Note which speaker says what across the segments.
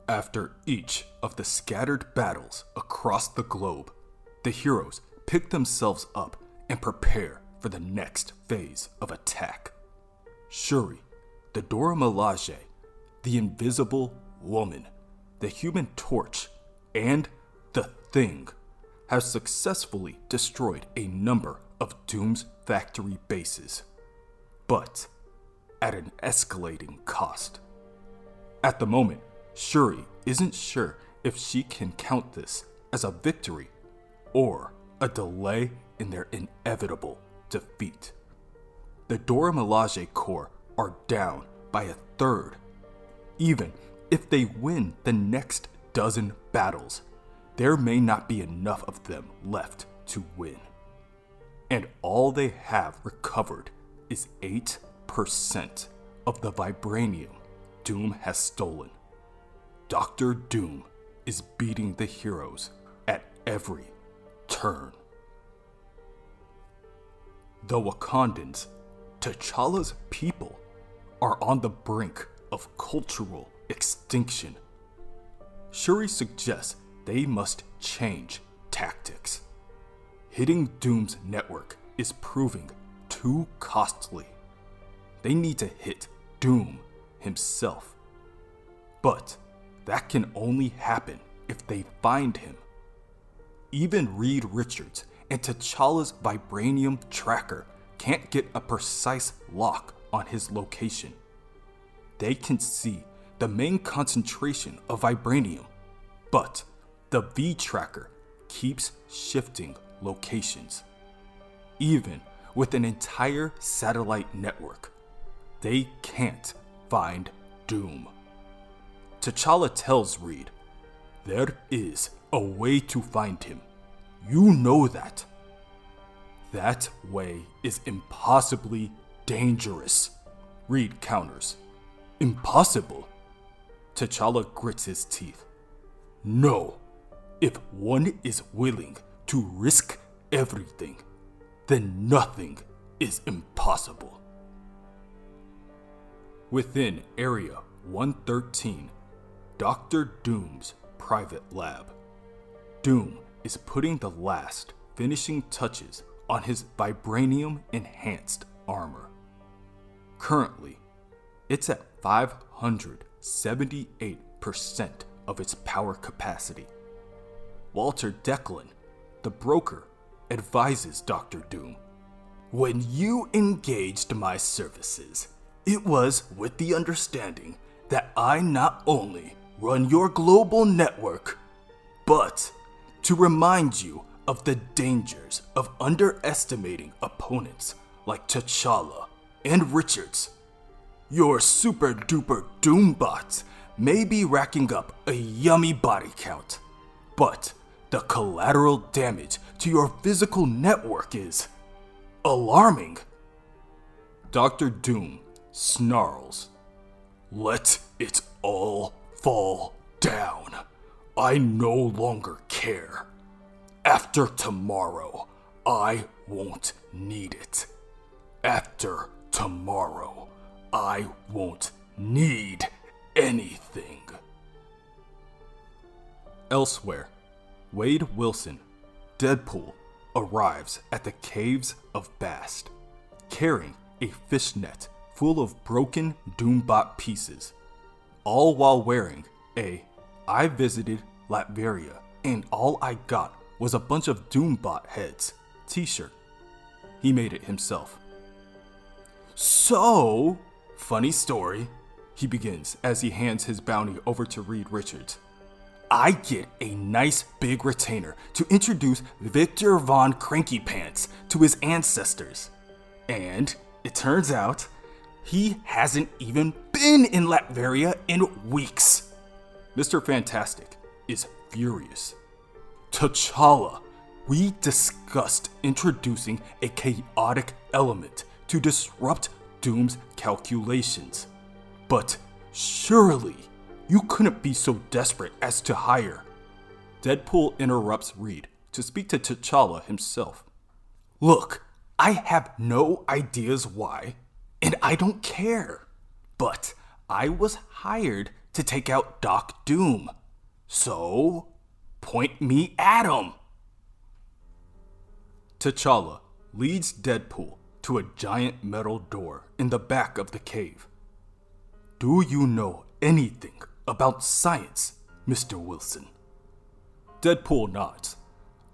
Speaker 1: After each of the scattered battles across the globe, the heroes pick themselves up and prepare for the next phase of attack. Shuri, the Dora Milaje, the Invisible Woman, the Human Torch, and the Thing have successfully destroyed a number of Doom's factory bases, but at an escalating cost. At the moment, Shuri isn't sure if she can count this as a victory or a delay in their inevitable defeat. The Dora Milaje Corps are down by a third. Even if they win the next dozen battles, there may not be enough of them left to win. And all they have recovered is 8% of the vibranium Doom has stolen. Dr. Doom is beating the heroes at every turn. The Wakandans, T'Challa's people, are on the brink of cultural extinction. Shuri suggests they must change tactics. Hitting Doom's network is proving too costly. They need to hit Doom himself. But that can only happen if they find him. Even Reed Richards and T'Challa's vibranium tracker can't get a precise lock on his location. They can see the main concentration of vibranium, but the V-tracker keeps shifting locations. Even with an entire satellite network, they can't find Doom. T'Challa tells Reed, "There is a way to find him. You know that." "That way is impossibly dangerous," Reed counters. "Impossible?" T'Challa grits his teeth. "No. If one is willing to risk everything, then nothing is impossible." Within Area 113, Dr. Doom's private lab. Doom is putting the last finishing touches on his vibranium-enhanced armor. Currently, it's at 578% of its power capacity. Walter Declan, the broker, advises Dr. Doom, "When you engaged my services, it was with the understanding that I not only run your global network, but to remind you of the dangers of underestimating opponents like T'Challa and Richards. Your super duper Doombots may be racking up a yummy body count, but the collateral damage to your physical network is alarming." Dr. Doom snarls, "Let it all fall down. I no longer care. After tomorrow, I won't need it. After tomorrow, I won't need anything." Elsewhere, Wade Wilson, Deadpool, arrives at the Caves of Bast, carrying a fishnet full of broken Doombot pieces, all while wearing a "I visited Latveria and all I got was a bunch of Doombot heads" t-shirt. He made it himself. "So, funny story," he begins as he hands his bounty over to Reed Richards. "I get a nice big retainer to introduce Victor Von Cranky Pants to his ancestors. And it turns out he hasn't even been in Latveria in weeks." Mr. Fantastic is furious. "T'Challa, we discussed introducing a chaotic element to disrupt Doom's calculations. But surely you couldn't be so desperate as to hire." Deadpool interrupts Reed to speak to T'Challa himself. "Look, I have no ideas why, and I don't care. But I was hired to take out Doc Doom. So, point me at him. T'Challa leads Deadpool to a giant metal door in the back of the cave. Do you know anything about science, Mr. Wilson? Deadpool nods.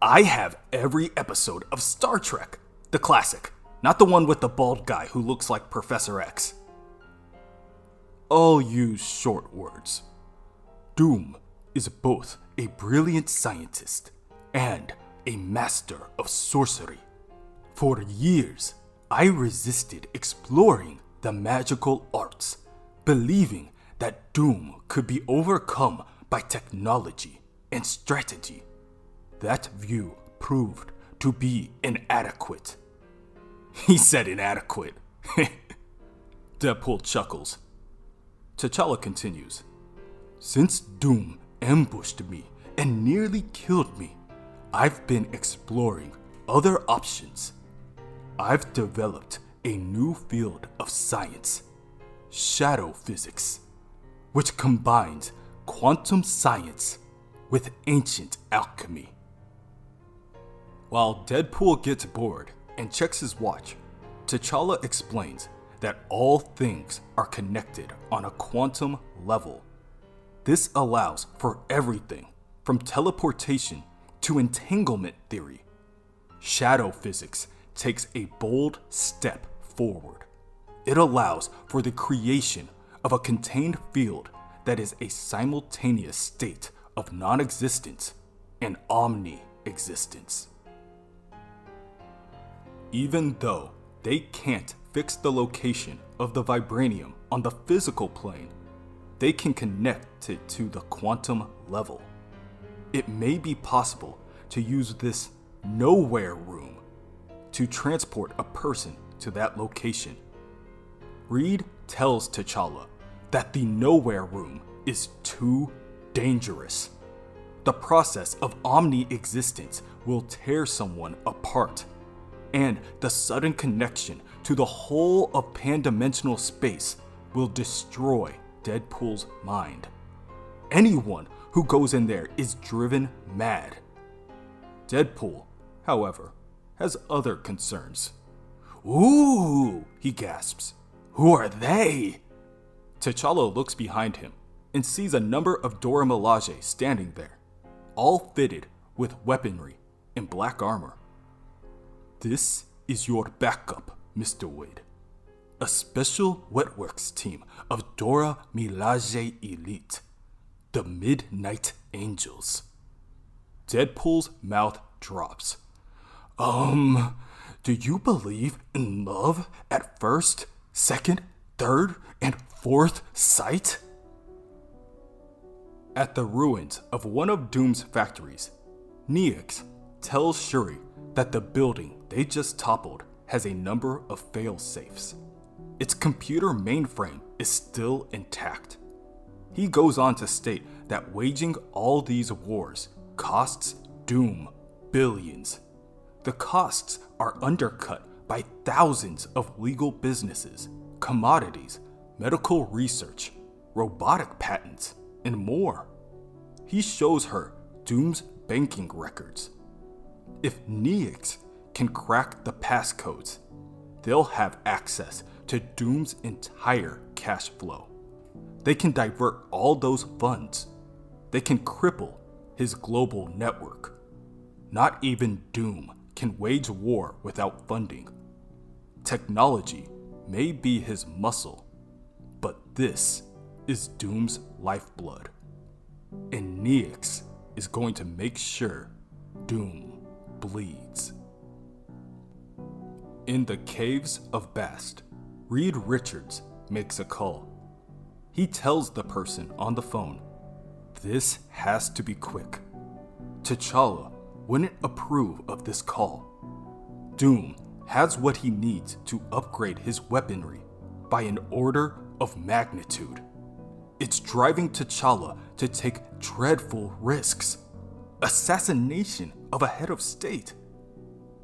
Speaker 1: I have every episode of Star Trek, the classic, not the one with the bald guy who looks like Professor X. I'll use short words. Doom is both a brilliant scientist and a master of sorcery. For years, I resisted exploring the magical arts, believing that Doom could be overcome by technology and strategy. That view proved to be inadequate. He said inadequate. Deadpool chuckles. T'Challa continues. Since Doom ambushed me and nearly killed me, I've been exploring other options. I've developed a new field of science, shadow physics, which combines quantum science with ancient alchemy. While Deadpool gets bored and checks his watch, T'Challa explains that all things are connected on a quantum level. This allows for everything from teleportation to entanglement theory. Shadow physics takes a bold step forward. It allows for the creation of a contained field that is a simultaneous state of non-existence and omni-existence. Even though they can't fix the location of the vibranium on the physical plane, they can connect it to the quantum level. It may be possible to use this nowhere room to transport a person to that location. Reed tells T'Challa that the nowhere room is too dangerous. The process of omni-existence will tear someone apart, and the sudden connection to the whole of pan-dimensional space will destroy Deadpool's mind. Anyone who goes in there is driven mad. Deadpool, however, has other concerns. Ooh, he gasps. Who are they? T'Challa looks behind him and sees a number of Dora Milaje standing there, all fitted with weaponry and black armor. This is your backup, Mr. Wade. A special wetworks team of Dora Milaje Elite, the Midnight Angels. Deadpool's mouth drops. Do you believe in love at first, second, third, and fourth sight? At the ruins of one of Doom's factories, Neox tells Shuri that the building they just toppled has a number of fail-safes. Its computer mainframe is still intact. He goes on to state that waging all these wars costs Doom billions. The costs are undercut by thousands of legal businesses, commodities, medical research, robotic patents, and more. He shows her Doom's banking records. If Neox can crack the passcodes, they'll have access to Doom's entire cash flow. They can divert all those funds. They can cripple his global network. Not even Doom can wage war without funding. Technology may be his muscle, but this is Doom's lifeblood. And Neox is going to make sure Doom bleeds. In the caves of Bast, Reed Richards makes a call. He tells the person on the phone, this has to be quick. T'Challa wouldn't approve of this call. Doom has what he needs to upgrade his weaponry by an order of magnitude. It's driving T'Challa to take dreadful risks. Assassination of a head of state.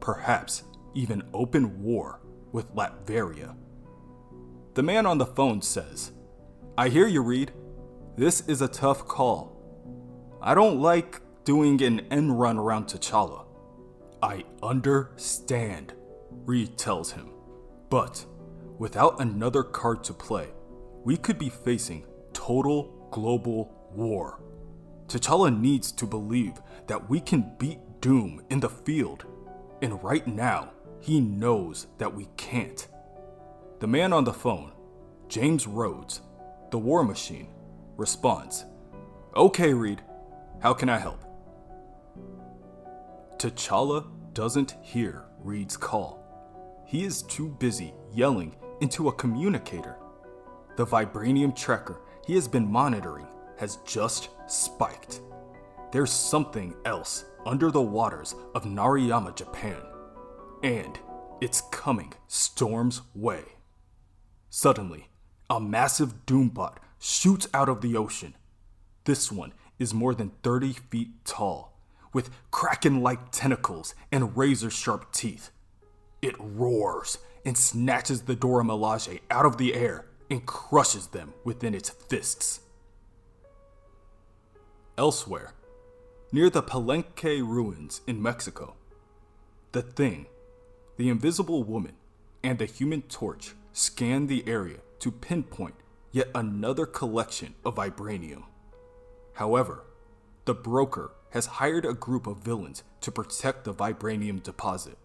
Speaker 1: Perhaps even open war with Latveria. The man on the phone says, I hear you, Reed. This is a tough call. I don't like doing an end run around T'Challa. I understand, Reed tells him. But without another card to play, we could be facing total global war. T'Challa needs to believe that we can beat Doom in the field, and right now, he knows that we can't. The man on the phone, James Rhodes, the War Machine, responds, "Okay, Reed, how can I help?" T'Challa doesn't hear Reed's call. He is too busy yelling into a communicator. The vibranium tracker he has been monitoring has just spiked. There's something else under the waters of Narayama, Japan, and it's coming Storm's way. Suddenly, a massive Doombot shoots out of the ocean. This one is more than 30 feet tall, with kraken-like tentacles and razor-sharp teeth. It roars and snatches the Dora Milaje out of the air and crushes them within its fists. Elsewhere, near the Palenque ruins in Mexico, the Thing, the Invisible Woman, and the Human Torch scan the area to pinpoint yet another collection of vibranium. However, the broker has hired a group of villains to protect the vibranium deposit.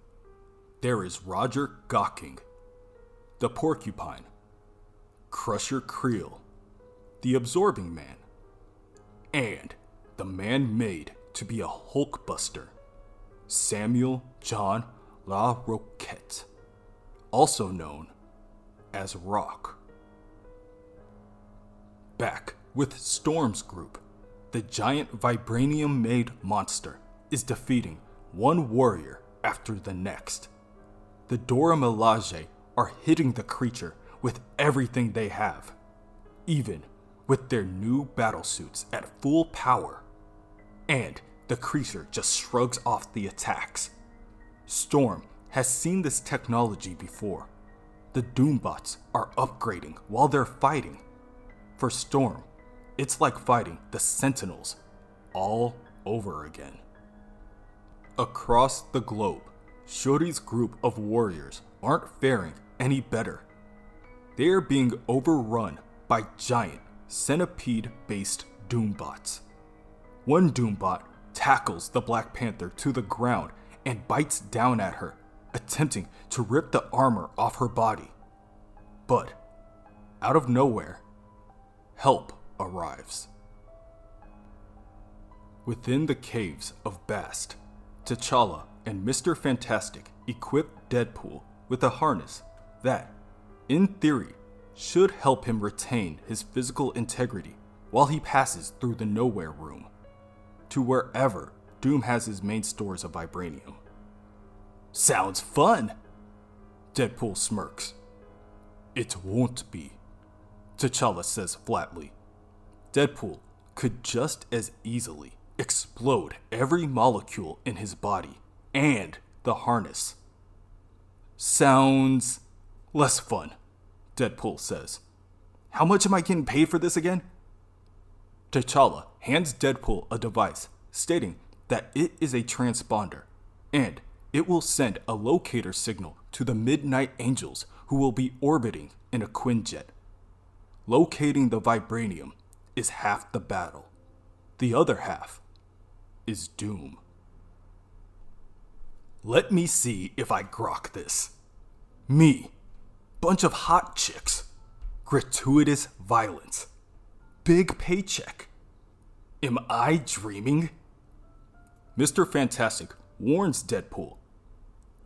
Speaker 1: There is Roger Gawking, the Porcupine, Crusher Creel, the Absorbing Man, and the man made to be a Hulkbuster, Samuel John La Roquette, also known as Rock. Back with Storm's group, the giant vibranium-made monster is defeating one warrior after the next. The Dora Milaje are hitting the creature with everything they have, even with their new battlesuits at full power. And the creature just shrugs off the attacks. Storm has seen this technology before. The Doombots are upgrading while they're fighting. For Storm, it's like fighting the Sentinels all over again. Across the globe, Shuri's group of warriors aren't faring any better. They are being overrun by giant centipede-based Doombots. One Doombot tackles the Black Panther to the ground and bites down at her, attempting to rip the armor off her body. But, out of nowhere, help arrives. Within the caves of Bast, T'Challa and Mr. Fantastic equip Deadpool with a harness that, in theory, should help him retain his physical integrity while he passes through the Nowhere Room to wherever Doom has his main stores of vibranium. Sounds fun! Deadpool smirks. It won't be, T'Challa says flatly. Deadpool could just as easily explode every molecule in his body and the harness. Sounds less fun, Deadpool says. How much am I getting paid for this again? T'Challa hands Deadpool a device stating that it is a transponder and it will send a locator signal to the Midnight Angels who will be orbiting in a Quinjet. Locating the vibranium is half the battle. The other half is Doom. Let me see if I grok this. Me, bunch of hot chicks, gratuitous violence, big paycheck. Am I dreaming? Mr. Fantastic warns Deadpool.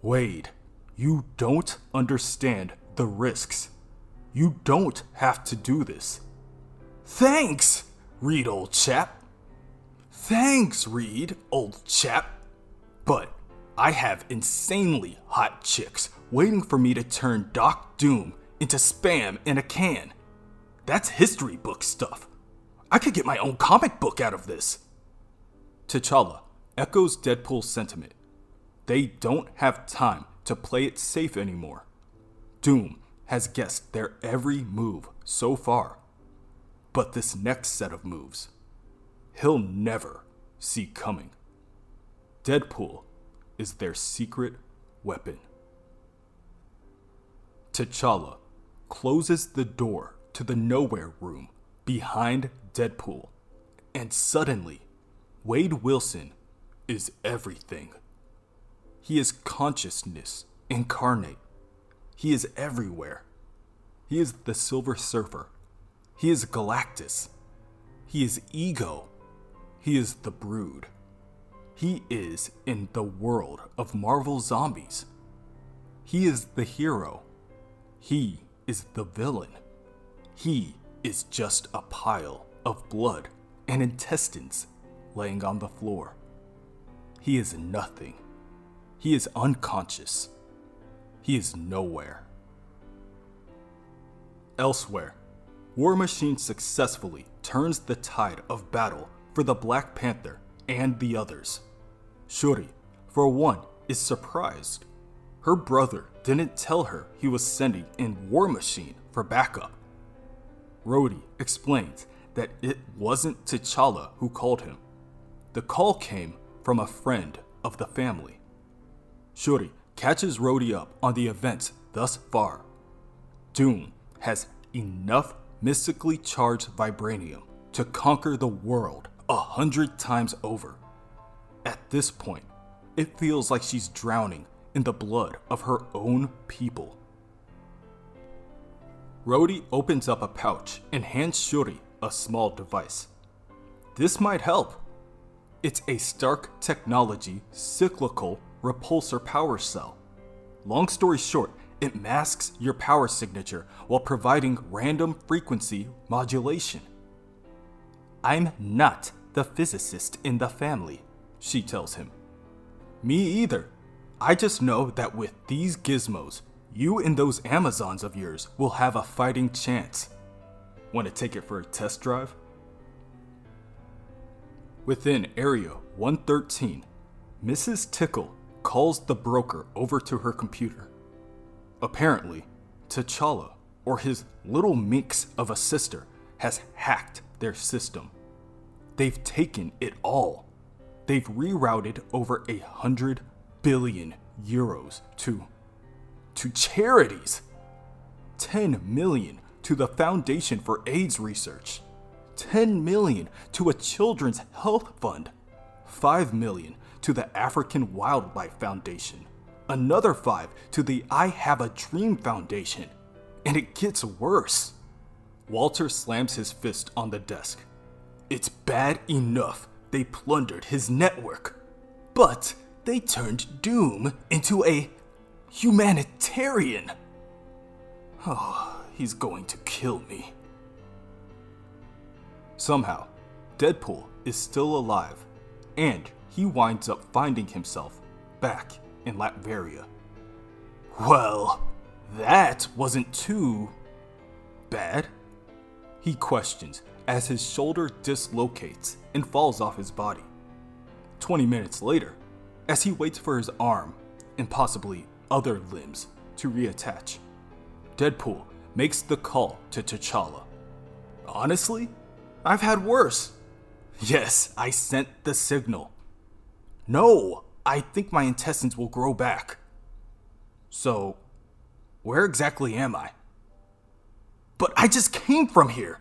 Speaker 1: Wade, you don't understand the risks. You don't have to do this. Thanks, Reed, old chap. Thanks, Reed, old chap. But I have insanely hot chicks waiting for me to turn Doc Doom into spam in a can. That's history book stuff. I could get my own comic book out of this. T'Challa echoes Deadpool's sentiment. They don't have time to play it safe anymore. Doom has guessed their every move so far. But this next set of moves, he'll never see coming. Deadpool is their secret weapon. T'Challa closes the door to the nowhere room behind Deadpool, and suddenly, Wade Wilson is everything. He is consciousness incarnate. He is everywhere. He is the Silver Surfer. He is Galactus. He is Ego. He is the Brood. He is in the world of Marvel Zombies. He is the hero. He is the villain. He is just a pile of blood and intestines laying on the floor. He is nothing. He is unconscious. He is nowhere. Elsewhere, War Machine successfully turns the tide of battle for the Black Panther and the others. Shuri, for one, is surprised. Her brother didn't tell her he was sending in War Machine for backup. Rhodey explains that it wasn't T'Challa who called him. The call came from a friend of the family. Shuri catches Rhodey up on the events thus far. Doom has enough mystically charged vibranium to conquer the world 100 times over. At this point, it feels like she's drowning in the blood of her own people. Rhodey opens up a pouch and hands Shuri a small device. This might help. It's a Stark Technology cyclical repulsor power cell. Long story short, it masks your power signature while providing random frequency modulation. I'm not the physicist in the family, she tells him. Me either. I just know that with these gizmos, you and those Amazons of yours will have a fighting chance. Want to take it for a test drive? Within Area 113, Mrs. Tickle calls the broker over to her computer. Apparently, T'Challa, or his little minx of a sister, has hacked their system. They've taken it all. They've rerouted over 100 billion euros to charities. 10 million to the Foundation for AIDS Research. 10 million to a children's health fund. 5 million to the African Wildlife Foundation. Another 5 to the I Have a Dream Foundation. And it gets worse. Walter slams his fist on the desk. It's bad enough they plundered his network, but they turned Doom into a humanitarian. Oh, he's going to kill me. Somehow, Deadpool is still alive, and he winds up finding himself back in Latveria. Well, that wasn't too bad, he questions as his shoulder dislocates and falls off his body. 20 minutes later, as he waits for his arm and possibly other limbs to reattach, Deadpool makes the call to T'Challa. Honestly, I've had worse. Yes, I sent the signal. No, I think my intestines will grow back. So, where exactly am I? But I just came from here.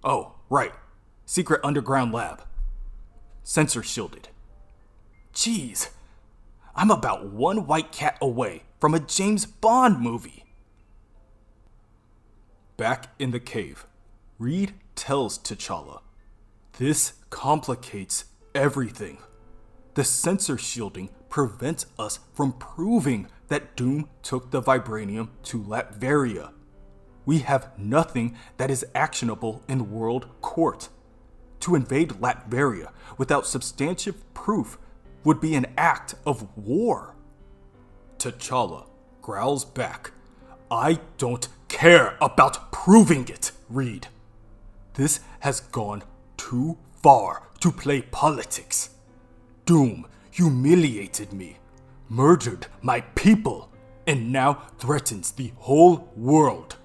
Speaker 1: Oh, right. Secret underground lab. Sensor shielded. Jeez, I'm about one white cat away from a James Bond movie. Back in the cave, Reed tells T'Challa, this complicates everything. The sensor shielding prevents us from proving that Doom took the vibranium to Latveria. We have nothing that is actionable in World Court. To invade Latveria without substantive proof would be an act of war. T'Challa growls back, I don't care about proving it, Reed. This has gone too far to play politics. Doom humiliated me, murdered my people, and now threatens the whole world.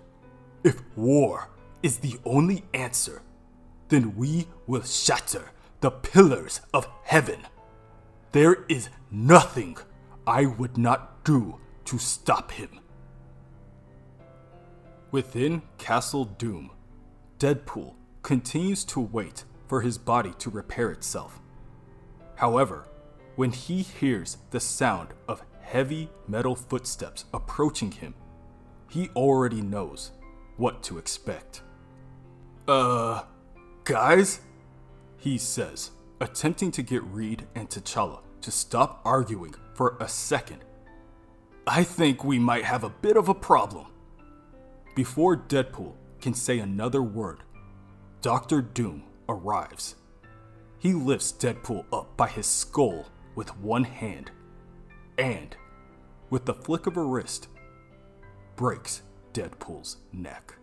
Speaker 1: If war is the only answer, then we will shatter the pillars of heaven. There is nothing I would not do to stop him. Within Castle Doom, Deadpool continues to wait for his body to repair itself. However, when he hears the sound of heavy metal footsteps approaching him, he already knows what to expect. Guys? He says, attempting to get Reed and T'Challa to stop arguing for a second. I think we might have a bit of a problem. Before Deadpool can say another word, Dr. Doom arrives. He lifts Deadpool up by his skull with one hand and, with the flick of a wrist, breaks Deadpool's neck.